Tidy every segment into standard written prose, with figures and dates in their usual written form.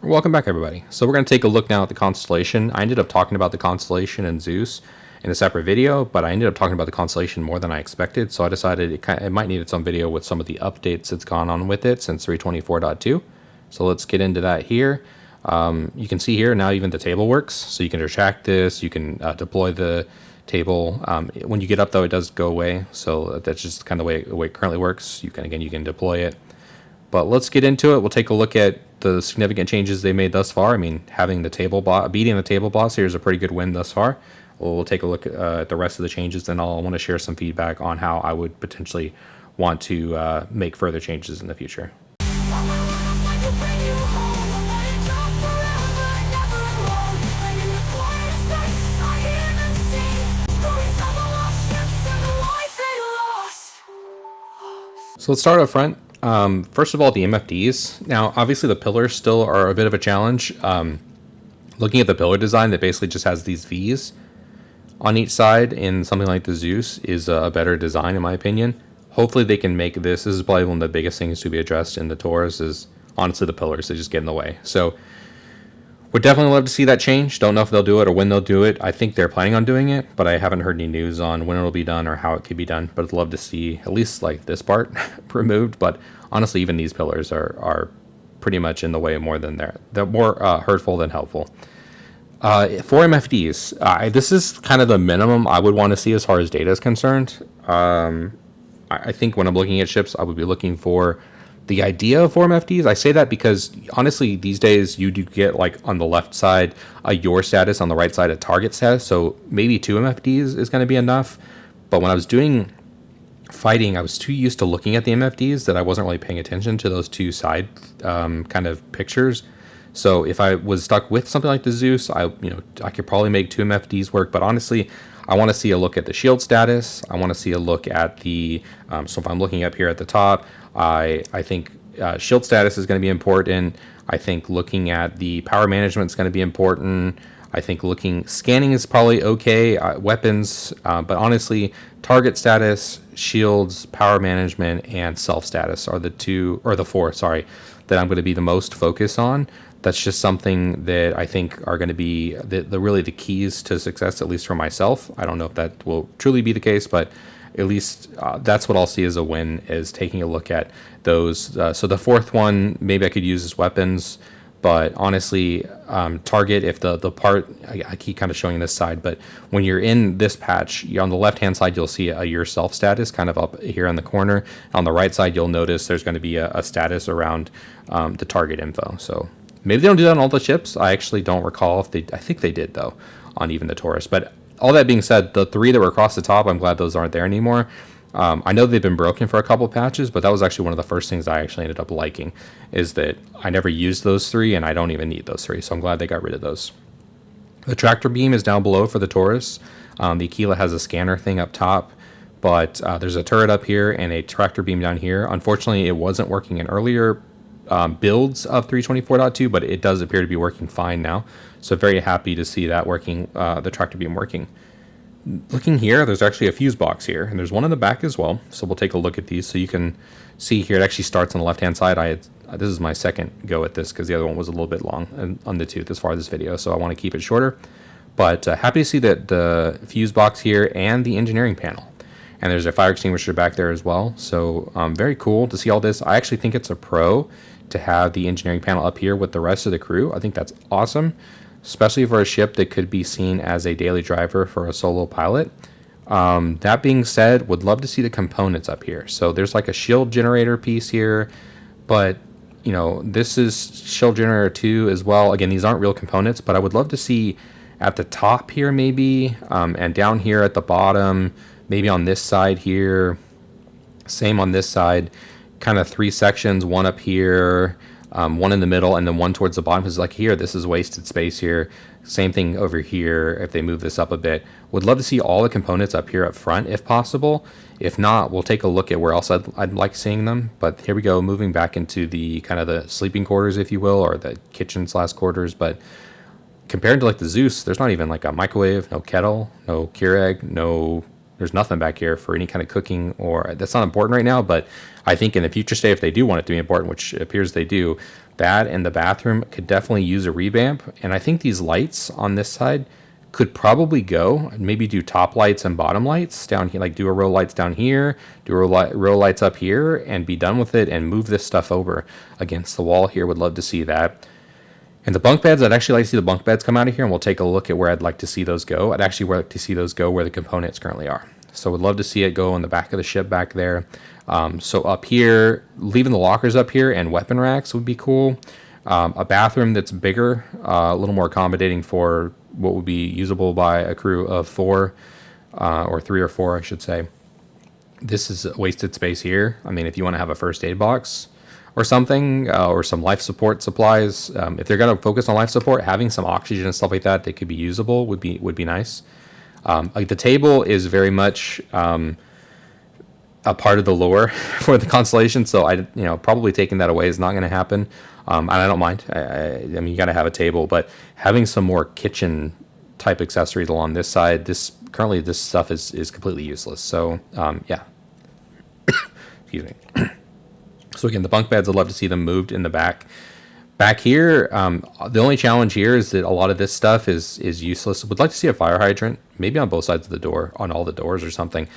Welcome back, everybody. So we're going to take a look now at the Constellation. I ended up talking about the Constellation and Zeus in a separate video, but I ended up talking about the Constellation more than I expected, so I decided it might need its own video with some of the updates that's gone on with it since 3.24.2. So let's get into that here. You can see here now even the table works, so you can retract this, you can deploy the table. When you get up, though, it does go away, so that's just kind of the way it currently works. You can deploy it. But let's get into it. We'll take a look at the significant changes they made thus far. I mean, having the table beating the table boss here is a pretty good win thus far. We'll take a look at the rest of the changes, then I'll want to share some feedback on how I would potentially want to make further changes in the future. So let's start up front. First of all, the MFDs. Now, obviously, the pillars still are a bit of a challenge. Looking at the pillar design that basically just has these V's on each side in something like the Zeus is a better design, in my opinion. Hopefully, they can make this. This is probably one of the biggest things to be addressed in the Taurus is, honestly, the pillars. They just get in the way. So, would definitely love to see that change. Don't know if they'll do it or when they'll do it. I think they're planning on doing it, but I haven't heard any news on when it'll be done or how it could be done. But I'd love to see at least like this part removed. But honestly, even these pillars are pretty much in the way more than they're more hurtful than helpful. For MFDs, this is kind of the minimum I would want to see as far as data is concerned. I think when I'm looking at ships, I would be looking for the idea of 4 MFDs. I say that because honestly, these days you do get like on the left side your status, on the right side a target status. So maybe 2 MFDs is going to be enough. But when I was doing fighting, I was too used to looking at the MFDs that I wasn't really paying attention to those two side kind of pictures. So if I was stuck with something like the Zeus, I could probably make 2 MFDs work. But honestly, I want to see a look at the shield status. I want to see a look at the so if I'm looking up here at the top, I think shield status is going to be important. I think looking at the power management is going to be important. I think scanning is probably okay. Weapons, but honestly, target status, shields, power management, and self status are the 4, that I'm going to be the most focused on. That's just something that I think are going to be the keys to success, at least for myself. I don't know if that will truly be the case, but at least that's what I'll see as a win, is taking a look at those. So the 4th one, maybe I could use as weapons, but honestly, target, if the part, I keep kind of showing this side, but when you're in this patch, you're on the left-hand side, you'll see your self status kind of up here in the corner. On the right side, you'll notice there's going to be a status around the target info. So maybe they don't do that on all the ships. I actually don't recall I think they did though, on even the Taurus. But all that being said, the 3 that were across the top, I'm glad those aren't there anymore. I know they've been broken for a couple patches, but that was actually one of the first things I actually ended up liking, is that I never used those 3 and I don't even need those 3. So I'm glad they got rid of those. The tractor beam is down below for the Taurus. The Aquila has a scanner thing up top, but there's a turret up here and a tractor beam down here. Unfortunately, it wasn't working in earlier builds of 3.24.2, but it does appear to be working fine now. So very happy to see that working, the tractor beam working. Looking here, there's actually a fuse box here, and there's one in the back as well. So we'll take a look at these. So you can see here, it actually starts on the left-hand side. This is my second go at this because the other one was a little bit long on the tooth as far as this video, so I want to keep it shorter. But happy to see that the fuse box here and the engineering panel. And there's a fire extinguisher back there as well. So very cool to see all this. I actually think it's a pro to have the engineering panel up here with the rest of the crew. I think that's awesome, especially for a ship that could be seen as a daily driver for a solo pilot. That being said, would love to see the components up here. So there's like a shield generator piece here, but this is shield generator 2 as well. Again, these aren't real components, but I would love to see at the top here maybe, and down here at the bottom, maybe on this side here, same on this side, kind of 3 sections, one up here, one in the middle, and then one towards the bottom. Because like here, this is wasted space here. Same thing over here if they move this up a bit. Would love to see all the components up here up front if possible. If not, we'll take a look at where else I'd like seeing them. But here we go, moving back into the kind of the sleeping quarters, if you will, or the kitchen/quarters. But compared to like the Zeus, there's not even like a microwave, no kettle, no Keurig, no There's nothing back here for any kind of cooking, or that's not important right now, but I think in the future state, if they do want it to be important, which appears they do, that and the bathroom could definitely use a revamp. And I think these lights on this side could probably go, maybe do top lights and bottom lights down here, like do a row lights down here, do a row lights up here, and be done with it, and move this stuff over against the wall here. Would love to see that. And the bunk beds, I'd actually like to see the bunk beds come out of here, and we'll take a look at where I'd like to see those go. I'd actually like to see those go where the components currently are. So would love to see it go in the back of the ship back there. So up here, leaving the lockers up here and weapon racks would be cool. A bathroom that's bigger, a little more accommodating for what would be usable by a crew of 4, or 3 or 4, I should say. This is wasted space here. I mean, if you want to have a first aid box or something, or some life support supplies, if they're going to focus on life support, having some oxygen and stuff like that that could be usable would be nice. Like the table is very much a part of the lore for the Constellation, so probably taking that away is not going to happen. And I don't mind. I mean, you got to have a table, but having some more kitchen type accessories along this side, currently this stuff is completely useless. So yeah, excuse me. So again, the bunk beds, I'd love to see them moved in the back. Back here, the only challenge here is that a lot of this stuff is useless. Would like to see a fire hydrant, maybe on both sides of the door, on all the doors or something.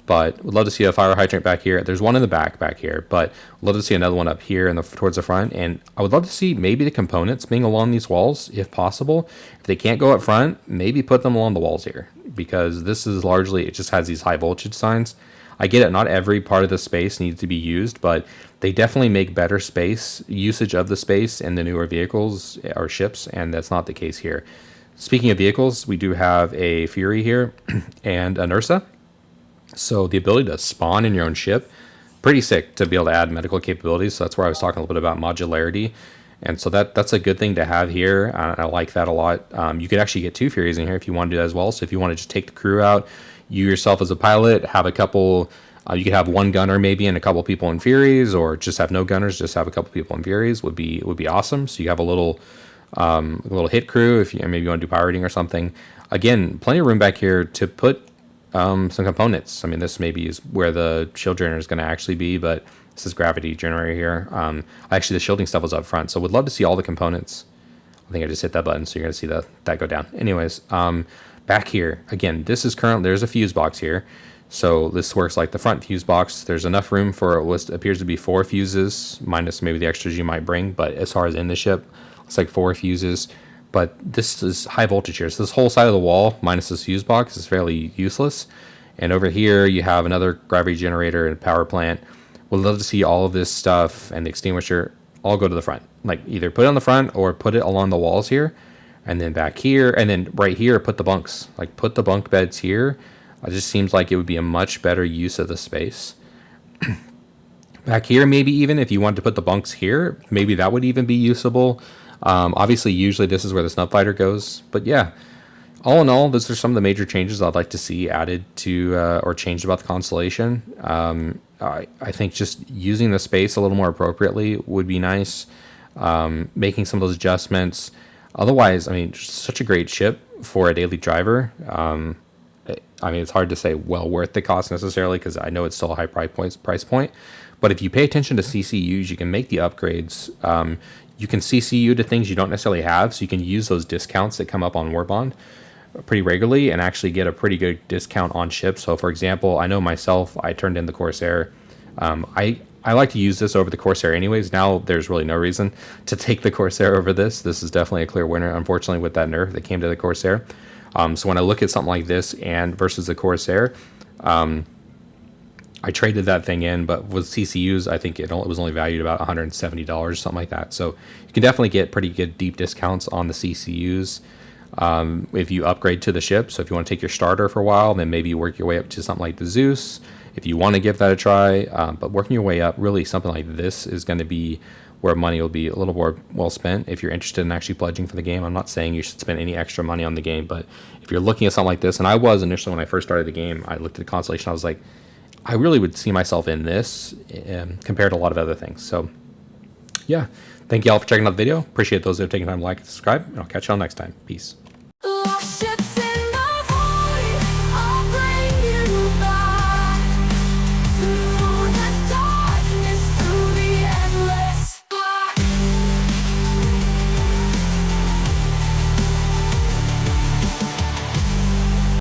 But would love to see a fire hydrant back here. There's one in the back here, but would love to see another one up here towards the front. And I would love to see maybe the components being along these walls, if possible. If they can't go up front, maybe put them along the walls here, because this is largely, it just has these high voltage signs. I get it, not every part of the space needs to be used, but they definitely make better space usage of the space in the newer vehicles or ships, and that's not the case here. Speaking of vehicles, we do have a Fury here and an Ursa. So the ability to spawn in your own ship, pretty sick to be able to add medical capabilities. So that's where I was talking a little bit about modularity. And so that's a good thing to have here. I like that a lot. You could actually get 2 Furies in here if you want to do that as well. So if you want to just take the crew out, you yourself as a pilot, have a couple, you could have 1 gunner maybe and a couple people in Furies, or just have no gunners, just have a couple people in Furies would be awesome. So you have a little hit crew if maybe you want to do pirating or something. Again, plenty of room back here to put some components. I mean, this maybe is where the shield generator is going to actually be, but this is gravity generator here. Actually, the shielding stuff was up front, so would love to see all the components. I think I just hit that button, so you're going to see that go down. Anyways, back here, again, this is there's a fuse box here. So this works like the front fuse box. There's enough room for what appears to be 4 fuses, minus maybe the extras you might bring, but as far as in the ship, it's like 4 fuses. But this is high voltage here. So this whole side of the wall, minus this fuse box, is fairly useless. And over here, you have another gravity generator and power plant. Would love to see all of this stuff and the extinguisher all go to the front. Like either put it on the front or put it along the walls here. And then back here, and then right here, put the bunks. Like put the bunk beds here. It just seems like it would be a much better use of the space. Back here, maybe even if you wanted to put the bunks here, maybe that would even be usable. Obviously, usually this is where the snub fighter goes. But yeah, all in all, those are some of the major changes I'd like to see added to or changed about the Constellation. I think just using the space a little more appropriately would be nice. Making some of those adjustments. Otherwise, I mean, just such a great ship for a daily driver. I mean, it's hard to say well worth the cost necessarily, because I know it's still a high price point. But if you pay attention to CCUs, you can make the upgrades. You can CCU to things you don't necessarily have, so you can use those discounts that come up on Warbond pretty regularly and actually get a pretty good discount on ships. So, for example, I know myself, I turned in the Corsair. I like to use this over the Corsair anyways. Now there's really no reason to take the Corsair over this. This is definitely a clear winner, unfortunately, with that nerf that came to the Corsair. So when I look at something like this and versus the Corsair, I traded that thing in, but with CCUs, I think it was only valued about $170, something like that. So you can definitely get pretty good deep discounts on the CCUs if you upgrade to the ship. So if you want to take your starter for a while, then maybe you work your way up to something like the Zeus, if you want to give that a try. But working your way up, really something like this is going to be where money will be a little more well spent if you're interested in actually pledging for the game. I'm not saying you should spend any extra money on the game, but if you're looking at something like this, and I was initially when I first started the game, I looked at the Constellation, I was like, I really would see myself in this compared to a lot of other things. So yeah, thank you all for checking out the video. Appreciate those that have taken time to like and subscribe, and I'll catch you all next time. Peace.